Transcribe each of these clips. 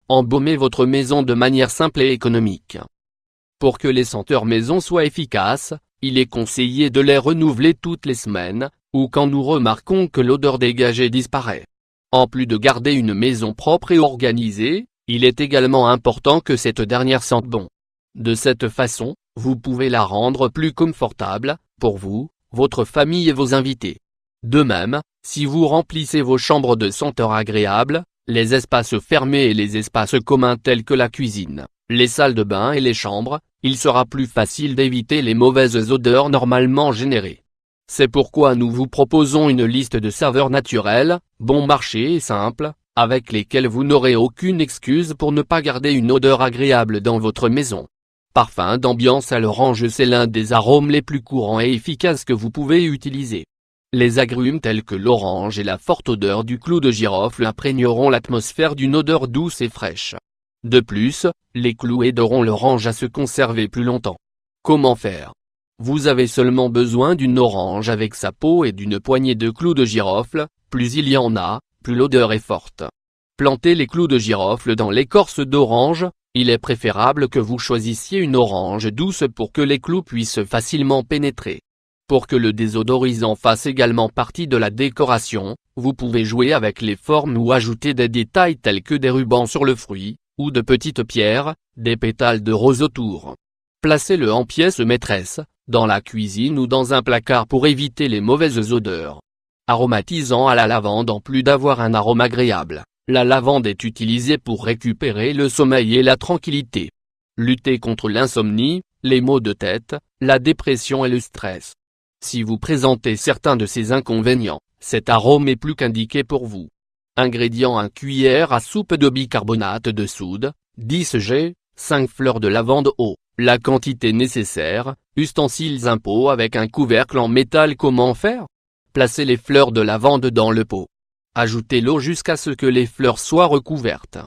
embaumez votre maison de manière simple et économique. Pour que les senteurs maison soient efficaces, il est conseillé de les renouveler toutes les semaines, ou quand nous remarquons que l'odeur dégagée disparaît. En plus de garder une maison propre et organisée, il est également important que cette dernière sente bon. De cette façon, vous pouvez la rendre plus confortable, pour vous, votre famille et vos invités. De même, si vous remplissez vos chambres de senteurs agréables, les espaces fermés et les espaces communs tels que la cuisine, les salles de bain et les chambres, il sera plus facile d'éviter les mauvaises odeurs normalement générées. C'est pourquoi nous vous proposons une liste de saveurs naturelles, bon marché et simples, avec lesquelles vous n'aurez aucune excuse pour ne pas garder une odeur agréable dans votre maison. Parfum d'ambiance à l'orange, c'est l'un des arômes les plus courants et efficaces que vous pouvez utiliser. Les agrumes tels que l'orange et la forte odeur du clou de girofle imprégneront l'atmosphère d'une odeur douce et fraîche. De plus, les clous aideront l'orange à se conserver plus longtemps. Comment faire? Vous avez seulement besoin d'une orange avec sa peau et d'une poignée de clous de girofle, plus il y en a, plus l'odeur est forte. Plantez les clous de girofle dans l'écorce d'orange, il est préférable que vous choisissiez une orange douce pour que les clous puissent facilement pénétrer. Pour que le désodorisant fasse également partie de la décoration, vous pouvez jouer avec les formes ou ajouter des détails tels que des rubans sur le fruit, ou de petites pierres, des pétales de rose autour. Placez-le en pièce maîtresse, dans la cuisine ou dans un placard pour éviter les mauvaises odeurs. Aromatisant à la lavande. En plus d'avoir un arôme agréable, la lavande est utilisée pour récupérer le sommeil et la tranquillité. Lutter contre l'insomnie, les maux de tête, la dépression et le stress. Si vous présentez certains de ces inconvénients, cet arôme est plus qu'indiqué pour vous. Ingrédients: 1 cuillère à soupe de bicarbonate de soude, 10 g, 5 fleurs de lavande eau. La quantité nécessaire, ustensiles: un pot avec un couvercle en métal. Comment faire? Placez les fleurs de lavande dans le pot. Ajoutez l'eau jusqu'à ce que les fleurs soient recouvertes.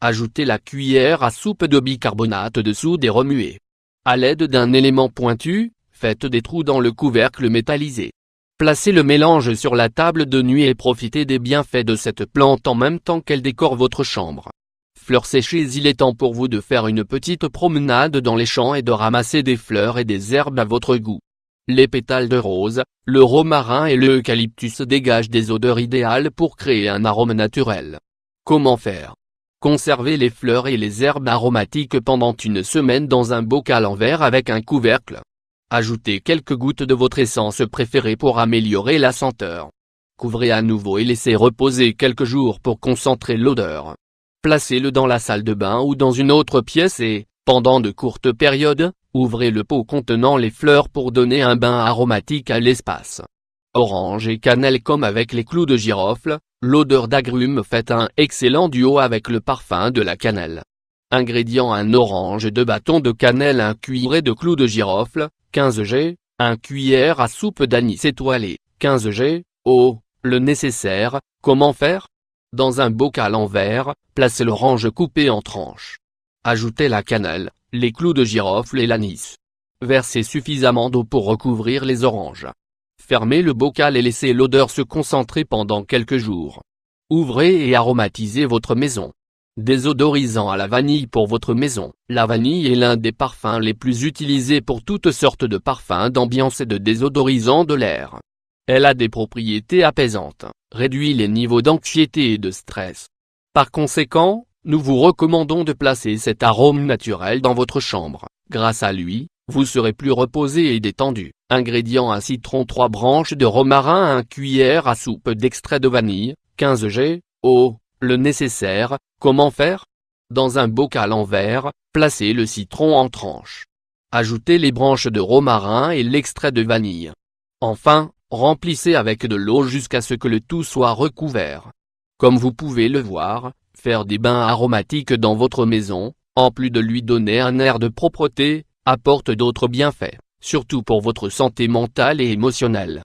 Ajoutez la cuillère à soupe de bicarbonate de soude et remuez. À l'aide d'un élément pointu, faites des trous dans le couvercle métallisé. Placez le mélange sur la table de nuit et profitez des bienfaits de cette plante en même temps qu'elle décore votre chambre. Fleurs séchées: il est temps pour vous de faire une petite promenade dans les champs et de ramasser des fleurs et des herbes à votre goût. Les pétales de rose, le romarin et le eucalyptus dégagent des odeurs idéales pour créer un arôme naturel. Comment faire? Conservez les fleurs et les herbes aromatiques pendant une semaine dans un bocal en verre avec un couvercle. Ajoutez quelques gouttes de votre essence préférée pour améliorer la senteur. Couvrez à nouveau et laissez reposer quelques jours pour concentrer l'odeur. Placez-le dans la salle de bain ou dans une autre pièce et, pendant de courtes périodes, ouvrez le pot contenant les fleurs pour donner un bain aromatique à l'espace. Orange et cannelle. Comme avec les clous de girofle, l'odeur d'agrumes fait un excellent duo avec le parfum de la cannelle. Ingrédients: 1 orange, 2 bâtons de cannelle, 1 cuillerée de clous de girofle, 15 g, 1 cuillère à soupe d'anis étoilé, 15 g, eau, le nécessaire. Comment faire? Dans un bocal en verre, placez l'orange coupée en tranches. Ajoutez la cannelle, les clous de girofle et l'anis. Versez suffisamment d'eau pour recouvrir les oranges. Fermez le bocal et laissez l'odeur se concentrer pendant quelques jours. Ouvrez et aromatisez votre maison. Désodorisant à la vanille pour votre maison. La vanille est l'un des parfums les plus utilisés pour toutes sortes de parfums d'ambiance et de désodorisant de l'air. Elle a des propriétés apaisantes, réduit les niveaux d'anxiété et de stress. Par conséquent, nous vous recommandons de placer cet arôme naturel dans votre chambre. Grâce à lui, vous serez plus reposé et détendu. Ingrédients: 1 citron, 3 branches de romarin, 1 cuillère à soupe d'extrait de vanille, 15 g, eau, le nécessaire. Comment faire? Dans un bocal en verre, placez le citron en tranches. Ajoutez les branches de romarin et l'extrait de vanille. Enfin, remplissez avec de l'eau jusqu'à ce que le tout soit recouvert. Comme vous pouvez le voir, faire des bains aromatiques dans votre maison, en plus de lui donner un air de propreté, apporte d'autres bienfaits, surtout pour votre santé mentale et émotionnelle.